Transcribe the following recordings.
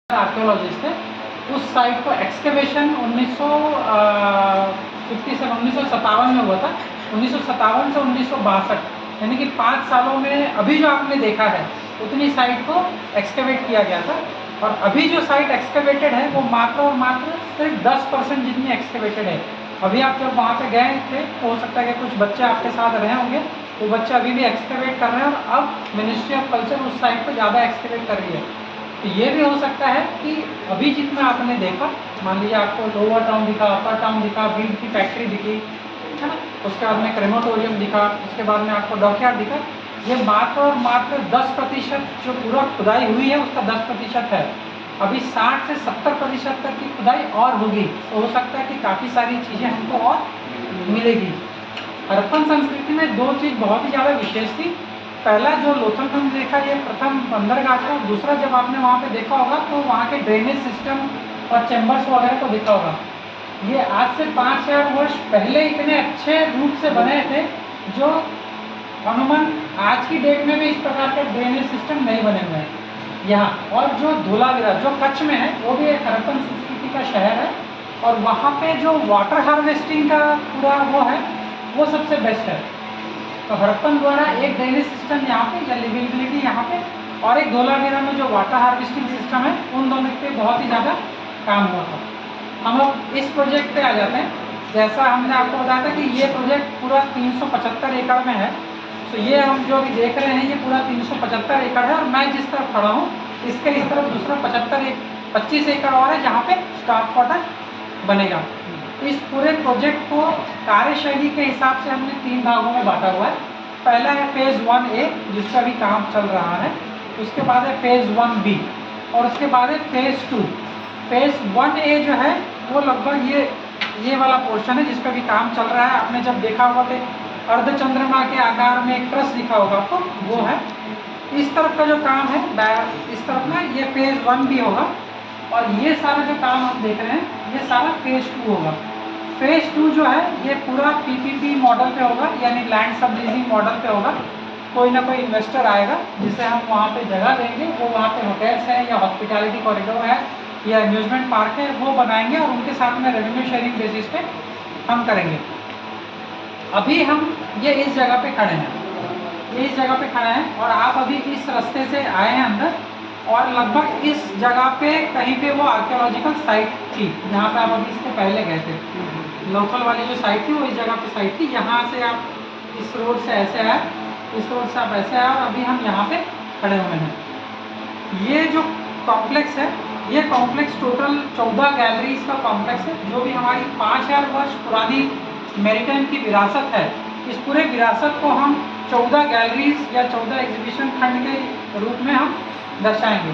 Archaeologist थे। उस site को एक्सकेवेशन 1957 में हुआ था। 1957 से 1962 यानी कि 5 सालों में अभी जो आपने देखा है उतनी साइट को एक्सकेवेट किया गया था। और अभी जो साइट एक्सकेवेटेड है वो मात्र और मात्र सिर्फ 10% जितनी एक्सकेवेटेड है। अभी आप जब वहाँ पे गए थे तो हो सकता है कि कुछ बच्चे आपके साथ रहे होंगे, वो बच्चे अभी भी एक्सकेवेट कर रहे हैं और अब मिनिस्ट्री ऑफ कल्चर उस साइट को ज़्यादा एक्सकेवेट कर रही है। तो ये भी हो सकता है कि अभी जितना आपने देखा, मान लीजिए आपको लोअर टाउन दिखा, अपर टाउन दिखा, बीट की फैक्ट्री दिखी, है ना, उसके बाद में क्रेमेटोरियम दिखा, उसके बाद में आपको डॉकयार्ड दिखा, ये मात्र और मात्र 10% जो पूरा खुदाई हुई है उसका 10% है। अभी 60 से 70% तक की खुदाई और होगी, तो हो सकता है कि काफ़ी सारी चीज़ें हमको और मिलेगी। हड़प्पन संस्कृति में दो चीज़ बहुत ही ज़्यादा विशेष थी। पहला जो लोथल खंड देखा, ये प्रथम बंदरगाह था। दूसरा जब आपने वहाँ पे देखा होगा तो वहाँ के ड्रेनेज सिस्टम और चैम्बर्स वगैरह को देखा होगा। ये आज से 5000 वर्ष पहले इतने अच्छे रूप से बने थे जो अनुमान आज की डेट में भी इस प्रकार के ड्रेनेज सिस्टम नहीं बने हुए हैं यहाँ। और जो धोलावीरा जो कच्छ में है वो भी एक हड़प्पन संस्कृति का शहर है और वहाँ पे जो वाटर हार्वेस्टिंग का पूरा वो है वो सबसे बेस्ट है। तो हड़प्पन द्वारा एक ड्रेनेज सिस्टम यहाँ पे या लिविबिलिटी यहाँ पे और एक धोलावीरा में जो वाटर हार्वेस्टिंग सिस्टम है उन दोनों पे बहुत ही ज़्यादा काम हुआ था। हम लोग इस प्रोजेक्ट पे आ जाते हैं। जैसा हमने आपको बताया था कि ये प्रोजेक्ट पूरा 375 एकड़ में है। तो ये हम जो अभी देख रहे हैं ये पूरा 375 एकड़ है और मैं जिस तरफ खड़ा हूँ इसके इस तरफ दूसरा 25 एकड़ और है जहाँ पे स्टाफ क्वार्टर बनेगा। इस पूरे प्रोजेक्ट को कार्यशैली के हिसाब से हमने 3 भागों में बांटा हुआ है। पहला है फेज़ 1A जिसका भी काम चल रहा है, उसके बाद है फेज़ 1B और उसके बाद है फेज़ 2। फेज़ 1A जो है वो लगभग ये वाला पोर्शन है जिस पर भी काम चल रहा है। आपने जब देखा होगा कि अर्धचंद्रमा के आकार में एक ट्रस दिखा होगा तो वो है। इस तरफ का जो काम है इस तरफ में ये फेज़ 1B होगा और ये सारा जो काम आप देख रहे हैं ये सारा फेज़ 2 होगा। फेज़ 2 जो है ये पूरा PPP मॉडल पे होगा यानी लैंड सब लीजिंग मॉडल पे होगा। कोई ना कोई इन्वेस्टर आएगा जिसे हम वहाँ पे जगह देंगे, वो वहाँ पे होटल्स है या हॉस्पिटैलिटी कॉरिडोर है या एम्यूजमेंट पार्क है वो बनाएंगे और उनके साथ में रेवेन्यू शेयरिंग बेसिस पे हम करेंगे। अभी हम ये इस जगह पे खड़े हैं, ये इस जगह पे खड़े हैं और आप अभी इस रास्ते से आए हैं अंदर और लगभग इस जगह पे कहीं पे वो आर्कियोलॉजिकल साइट थी जहाँ पे आप अभी इससे पहले गए थे। लोकल वाली जो साइट थी वो इस जगह पे साइट थी। यहाँ से आप इस रोड से ऐसे आए, इस रोड से आप ऐसे आए और अभी हम यहाँ पे खड़े हुए हैं। ये जो कॉम्प्लेक्स है ये कॉम्प्लेक्स टोटल 14 गैलरीज का कॉम्प्लेक्स है जो भी हमारी 5000 वर्ष पुरानी मैरीटाइम की विरासत है। इस पूरे विरासत को हम 14 गैलरीज या 14 एग्जीबिशन खंड के रूप में हम दर्शाएंगे।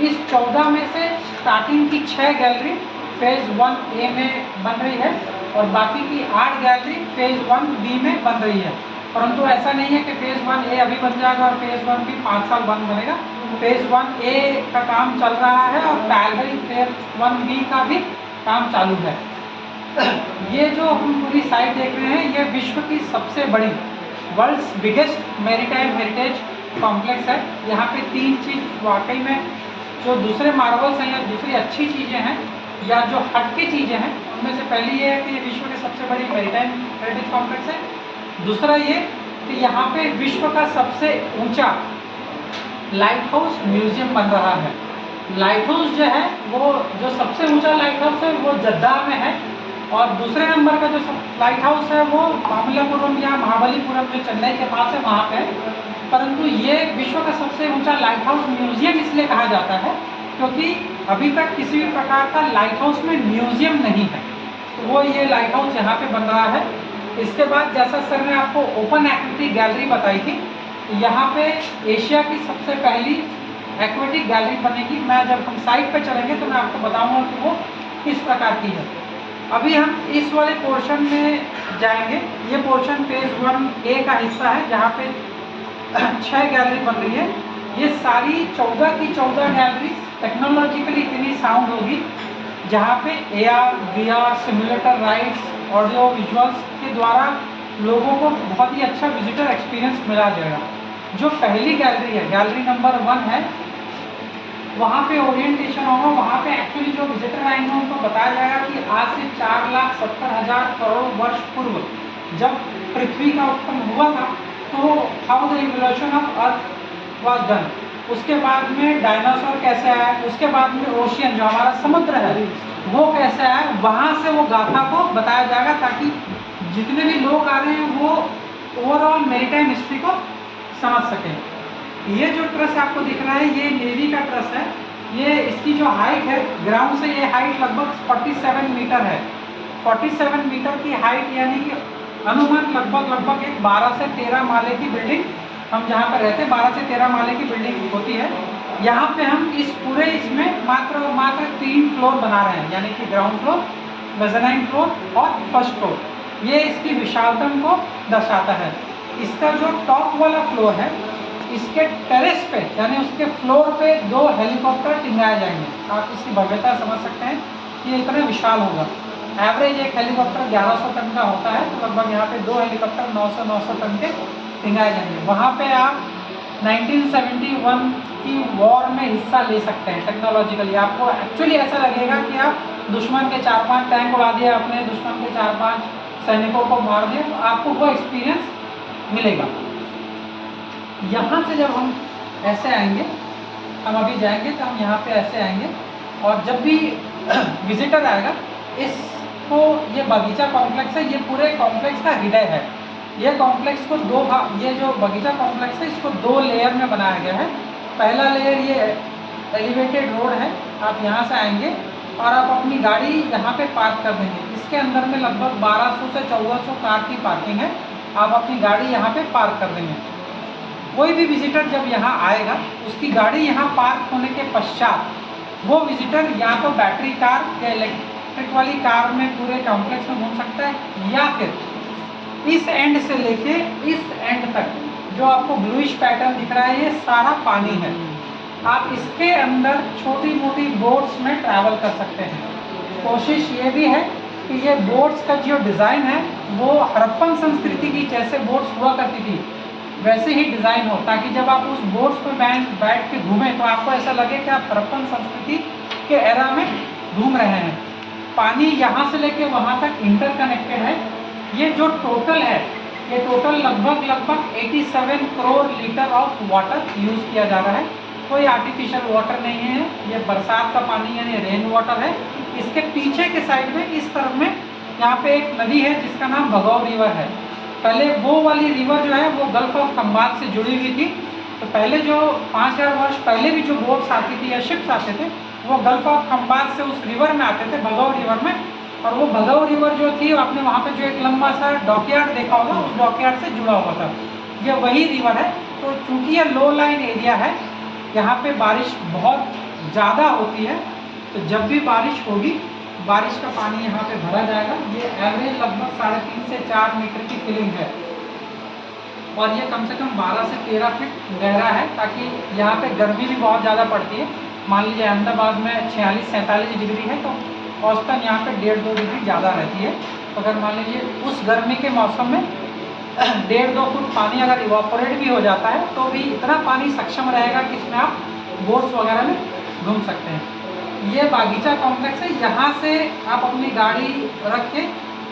इस 14 में से स्टार्टिंग की 6 गैलरी फेज़ 1A में बन रही है और बाकी की 8 गैलरी फेज़ 1B में बन रही है। परंतु ऐसा नहीं है कि फेज़ 1A अभी बन जाएगा और फेज़ 1B 5 साल बंद बनेगा। फेज़ 1A का काम चल रहा है और पैरेलल फेज़ 1B का भी काम चालू है। ये जो हम पूरी साइट देख रहे हैं ये विश्व की सबसे बड़ी world's biggest maritime heritage complex है। यहाँ पे 3 चीज़ वाकई में जो दूसरे मार्वल्स हैं या दूसरी अच्छी चीज़ें हैं या जो हटके चीज़ें हैं उनमें से पहली ये है कि ये विश्व की सबसे बड़ी मैरीटाइम हेरिटेज कॉम्प्लेक्स है। दूसरा ये कि यहाँ पे विश्व का सबसे ऊंचा लाइट हाउस म्यूजियम बन रहा है। लाइट हाउस जो है वो जो सबसे ऊंचा लाइट हाउस है वो जद्दा में है और दूसरे नंबर का जो लाइट हाउस है वो मामल्लपुरम या महाबलीपुरम जो चेन्नई के पास है वहाँ पे है। परंतु ये विश्व का सबसे ऊंचा लाइट हाउस म्यूजियम इसलिए कहा जाता है क्योंकि अभी तक किसी भी प्रकार का लाइट हाउस में म्यूजियम नहीं है। तो वो ये लाइट हाउस यहाँ पे बन रहा है। इसके बाद जैसा सर ने आपको ओपन एक्टिविटी गैलरी बताई थी, यहाँ पे एशिया की सबसे पहली एक्वेटिक गैलरी बनेगी। मैं जब हम साइट पे चलेंगे तो मैं आपको बताऊंगा कि वो किस प्रकार की है। अभी हम इस वाले पोर्शन में जाएंगे। ये पोर्शन फेज़ 1A का हिस्सा है जहाँ पे 6 गैलरी बन रही है। ये सारी 14 की 14 गैलरी टेक्नोलॉजिकली इतनी साउंड होगी जहाँ पे AR, VR, simulator rides, audio visuals के द्वारा लोगों को बहुत ही अच्छा विजिटर एक्सपीरियंस मिला जाएगा। जो पहली गैलरी है, गैलरी नंबर 1 है, वहाँ पे ओरिएंटेशन होगा। वहाँ पे एक्चुअली जो विजिटर आएंगे उनको बताया जाएगा कि आज से 4,70,000 करोड़ वर्ष पूर्व जब पृथ्वी का उत्पन्न हुआ था तो how the evolution of earth was done. उसके बाद में डायनासोर कैसे आया, उसके बाद में ओशियन जो हमारा समुद्र है वो कैसे आया, वहाँ से वो गाथा को बताया जाएगा ताकि जितने भी लोग आ रहे हैं वो ओवरऑल मैरीटाइम हिस्ट्री को समझ सकें। ये जो ट्रस आपको दिख रहा है ये नेवी का ट्रस है। ये इसकी जो हाइट है ग्राउंड से ये हाइट लगभग 47 मीटर है। 47 मीटर की हाइट यानी कि अनुमान लगभग एक 12 से 13 माले की बिल्डिंग, हम जहाँ पर रहते हैं 12 से 13 माले की बिल्डिंग होती है। यहाँ पे हम इस पूरे इसमें मात्र 3 फ्लोर बना रहे हैं, यानी कि ग्राउंड फ्लोर, मेज़ानाइन फ्लोर और फर्स्ट फ्लोर। ये इसकी विशालतम को दर्शाता है। इसका जो टॉप वाला फ्लोर है इसके टेरेस पे यानी उसके फ्लोर पे 2 हेलीकॉप्टर टिंगाए जाएंगे। आप इसकी भव्यता समझ सकते हैं कि ये इतना विशाल होगा। एवरेज एक हेलीकॉप्टर 1100 टन का होता है, तो लगभग यहाँ पे 2 हेलीकॉप्टर 900 टन के टिंगाए जाएंगे। वहाँ पे आप 1971 की वॉर में हिस्सा ले सकते हैं टेक्नोलॉजिकली। आपको एक्चुअली ऐसा लगेगा कि आप दुश्मन के 4-5 टैंक उड़ा दिए, अपने दुश्मन के 4-5 सैनिकों को मार दिए, तो आपको वो एक्सपीरियंस मिलेगा। यहाँ से जब हम ऐसे आएंगे, हम अभी जाएंगे तो हम यहाँ पे ऐसे आएंगे और जब भी विजिटर आएगा इसको, ये बगीचा कॉम्प्लेक्स है, ये पूरे कॉम्प्लेक्स का हृदय है। ये कॉम्प्लेक्स को दो भाग, ये जो बगीचा कॉम्प्लेक्स है इसको 2 लेयर में बनाया गया है। पहला लेयर ये एलिवेटेड रोड है, आप यहाँ से आएंगे और आप अपनी गाड़ी यहाँ पे पार्क कर देंगे। इसके अंदर में लगभग 1200 से 1400 कार की पार्किंग है। आप अपनी गाड़ी यहाँ पे पार्क कर देंगे। कोई भी विजिटर जब यहाँ आएगा उसकी गाड़ी यहाँ पार्क होने के पश्चात वो विजिटर या तो बैटरी कार या इलेक्ट्रिक वाली कार में पूरे कॉम्प्लेक्स में घूम सकता है, या फिर इस एंड से लेके इस एंड तक जो आपको ब्लूइश पैटर्न दिख रहा है ये सारा पानी है। आप इसके अंदर छोटी मोटी बोट्स में ट्रैवल कर सकते हैं। कोशिश ये भी है कि ये बोट्स का जो डिज़ाइन है वो हड़प्पन संस्कृति की जैसे बोट्स हुआ करती थी वैसे ही डिज़ाइन हो, ताकि जब आप उस बोट्स पर बैठ के घूमें तो आपको ऐसा लगे कि आप हड़प्पन संस्कृति के एरा में घूम रहे हैं। पानी यहाँ से लेके वहाँ तक इंटरकनेक्टेड है। ये जो टोटल है ये टोटल लगभग 87 crore litre of water use किया जा रहा है। कोई आर्टिफिशियल वाटर नहीं है, ये बरसात का पानी यानी रेन वाटर है। इसके पीछे के साइड में इस तरफ में यहाँ पे एक नदी है जिसका नाम भगौ रिवर है। पहले वो वाली रिवर जो है वो गल्फ ऑफ खंबात से जुड़ी हुई थी। तो पहले जो 5000 वर्ष पहले भी जो बोट्स आती थी या शिप्स आते थे वो गल्फ ऑफ खंबात से उस रिवर में आते थे, भगौ रिवर में। और वो भगौ रिवर जो थी आपने वहाँ पे जो एक लंबा सा डॉकयार्ड देखा होगा उस डॉकयार्ड से जुड़ा हुआ था, ये वही रिवर है। तो चूँकि ये लो लाइन एरिया है यहाँ पे बारिश बहुत ज़्यादा होती है, तो जब भी बारिश होगी बारिश का पानी यहाँ पे भरा जाएगा। ये एवरेज लगभग 3.5 से 4 मीटर की फिलिंग है और ये कम से कम 12 से 13 फीट गहरा है, ताकि यहाँ पे गर्मी भी बहुत ज़्यादा पड़ती है। मान लीजिए अहमदाबाद में 46-47 डिग्री है तो औसतन यहाँ पे 1.5-2 डिग्री ज़्यादा रहती है। तो अगर मान लीजिए उस गर्मी के मौसम में 1.5-2 फुट पानी अगर इवापोरेट भी हो जाता है तो भी इतना पानी सक्षम रहेगा कि इसमें आप बोट्स वगैरह में घूम सकते हैं। ये बागीचा कॉम्प्लेक्स है, यहाँ से आप अपनी गाड़ी रख के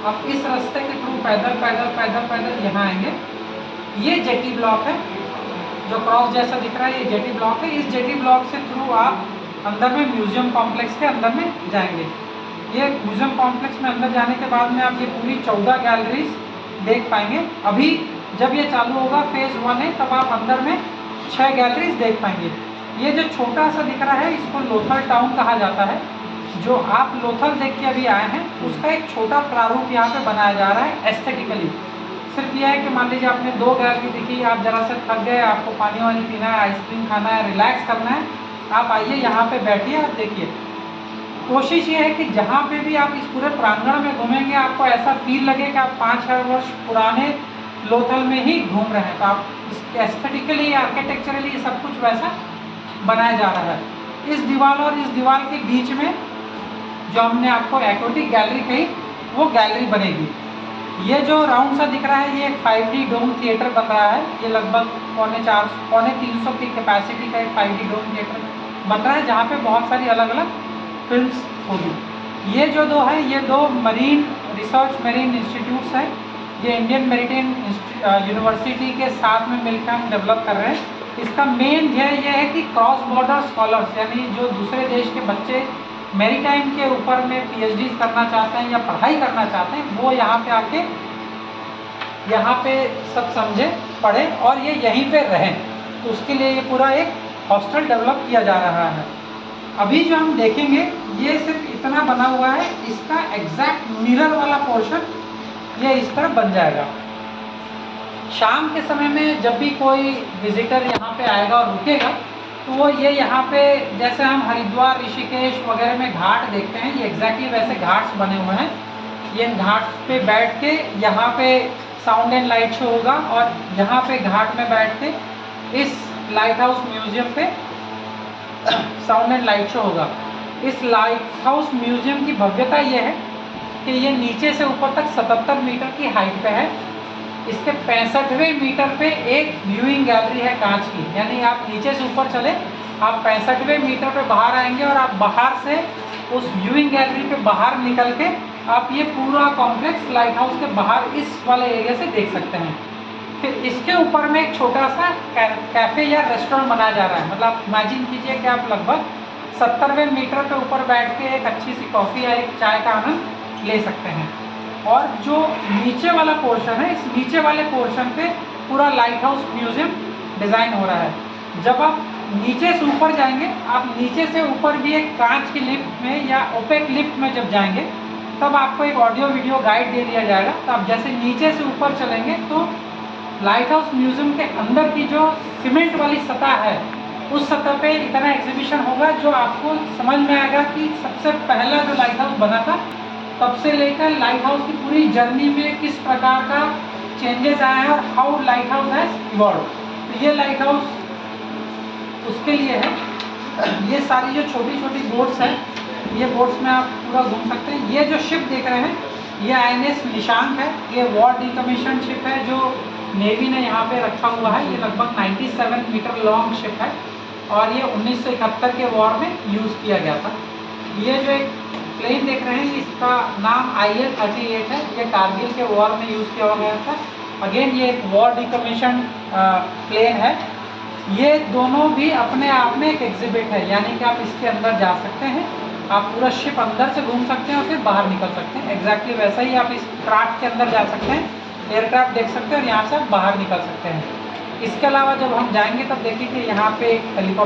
आप इस रास्ते के थ्रू पैदल यहाँ आएंगे। ये जेटी ब्लॉक है जो क्रॉस जैसा दिख रहा है, ये जेटी ब्लॉक है। इस जेटी ब्लॉक से थ्रू आप अंदर में म्यूजियम कॉम्प्लेक्स के अंदर में जाएंगे। ये म्यूजियम कॉम्प्लेक्स में अंदर जाने के बाद में आप ये पूरी 14 गैलरीज देख पाएंगे। अभी जब ये चालू होगा फेज़ 1 है तब आप अंदर में 6 गैलरीज देख पाएंगे। ये जो छोटा सा दिख रहा है इसको लोथल टाउन कहा जाता है। जो आप लोथल देख के अभी आए हैं उसका एक छोटा प्रारूप यहाँ पे बनाया जा रहा है एस्थेटिकली। सिर्फ यह है कि मान लीजिए आपने 2 गैलरी दिखी, आप ज़रा से थक गए, आपको पानी वानी पीना है, आइसक्रीम खाना है, रिलैक्स करना है, आप आइए यहाँ पे बैठिए और देखिए। कोशिश ये है कि जहाँ पे भी आप इस पूरे प्रांगण में घूमेंगे आपको ऐसा फील लगे कि आप 5000 वर्ष पुराने लोथल में ही घूम रहे हैं। तो आप एस्थेटिकली आर्किटेक्चरली सब कुछ वैसा बनाया जा रहा है। इस दीवार और इस दीवार के बीच में जो हमने आपको एक्वेटिक गैलरी कही वो गैलरी बनेगी। ये जो राउंड सा दिख रहा है ये एक 5D डोम थिएटर बन रहा है। ये लगभग 350 की कैपेसिटी का एक 5D डोम थिएटर बन रहा है, जहाँ पे बहुत सारी अलग अलग फिल्म्स होगी। ये जो दो है, ये दो मरीन रिसर्च मरीन इंस्टीट्यूट्स हैं, ये इंडियन मेरिटाइम यूनिवर्सिटी के साथ में मिलकर हम डेवलप कर रहे हैं। इसका मेन ध्येय ये है कि क्रॉस बॉर्डर स्कॉलर्स, यानी जो दूसरे देश के बच्चे मेरीटाइम के ऊपर में पीएचडी करना चाहते हैं या पढ़ाई करना चाहते हैं, वो यहाँ पे आके यहाँ पे सब समझे, पढ़े और ये यहीं पे रहें। तो उसके लिए ये पूरा एक हॉस्टल डेवलप किया जा रहा है। अभी जो हम देखेंगे ये सिर्फ इतना बना हुआ है, इसका एग्जैक्ट मिरर वाला पोर्शन ये इस तरह बन जाएगा। शाम के समय में जब भी कोई विजिटर यहाँ पे आएगा और रुकेगा, तो वो ये यहाँ पे जैसे हम हरिद्वार ऋषिकेश वगैरह में घाट देखते हैं, ये एग्जैक्टली वैसे घाट्स बने हुए हैं। ये घाट्स पे बैठ के यहाँ पे साउंड एंड लाइट शो होगा और यहाँ पे घाट में बैठ के इस लाइट हाउस म्यूजियम पे साउंड एंड लाइट शो होगा। इस लाइट हाउस म्यूजियम की भव्यता ये है कि ये नीचे से ऊपर तक 77 मीटर की हाइट पे है। इसके 65वें मीटर पे एक व्यूइंग गैलरी है कांच की, यानी आप नीचे से ऊपर चले, आप 65वें मीटर पे बाहर आएंगे और आप बाहर से उस व्यूइंग गैलरी पे बाहर निकल के आप ये पूरा कॉम्प्लेक्स लाइट हाउस के बाहर इस वाले एरिया से देख सकते हैं। फिर इसके ऊपर में एक छोटा सा कैफ़े या रेस्टोरेंट बनाया जा रहा है। मतलब आप इमेजिन कीजिए कि आप लगभग 70वें मीटर पे ऊपर बैठ के एक अच्छी सी कॉफ़ी या एक चाय का आनंद ले सकते हैं। और जो नीचे वाला पोर्शन है, इस नीचे वाले पोर्शन पे पूरा लाइट हाउस म्यूजियम डिज़ाइन हो रहा है। जब आप नीचे से ऊपर जाएंगे, आप नीचे से ऊपर भी एक कांच की लिफ्ट में या ओपेक लिफ्ट में जब जाएंगे, तब आपको एक ऑडियो वीडियो गाइड दे दिया जाएगा। तो आप जैसे नीचे से ऊपर चलेंगे तो लाइट हाउस म्यूजियम के अंदर की जो सीमेंट वाली सतह है, उस सतह पे इतना एग्जीबिशन होगा जो आपको समझ में आएगा कि सबसे पहला जो लाइट हाउस बना था तब से लेकर लाइट हाउस की पूरी जर्नी में किस प्रकार का चेंजेस आए हैं और how light house has evolve. तो ये लाइट हाउस उसके लिए है। ये सारी जो छोटी छोटी बोट्स हैं, ये बोट्स में आप पूरा घूम सकते हैं। ये जो शिप देख रहे हैं, ये INS निशांक है। ये वॉर डिकमीशन शिप है जो नेवी ने यहाँ पे रखा हुआ है। ये लगभग 97 मीटर लॉन्ग शिप है और ये 1971 के वॉर में यूज़ किया गया था। ये जो एक प्लेन देख रहे हैं, इसका नाम IL-38 है। ये कारगिल के वॉर में यूज़ किया गया था। अगेन ये एक वॉर डिकमीशन प्लेन है। ये दोनों भी अपने आप में एक एग्जिबिट है, यानी कि आप इसके अंदर जा सकते हैं, आप पूरा शिप अंदर से घूम सकते हैं और फिर बाहर निकल सकते हैं। एग्जैक्टली वैसा ही आप इस क्राफ्ट के अंदर जा सकते हैं, एयरक्राफ्ट देख सकते हैं और यहाँ से आप बाहर निकल सकते हैं। इसके अलावा जब हम जाएंगे तब देखिए कि यहाँ पे एक हेलीकॉप्टर